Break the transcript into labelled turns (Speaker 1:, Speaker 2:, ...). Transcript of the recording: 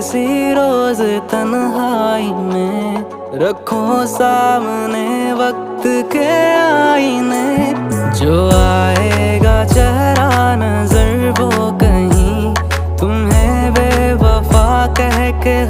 Speaker 1: किसी रोज तन्हाई में रखो सामने वक्त के आईने। जो आएगा चेहरा नजर वो कहीं तुम्हें बेवफा कह के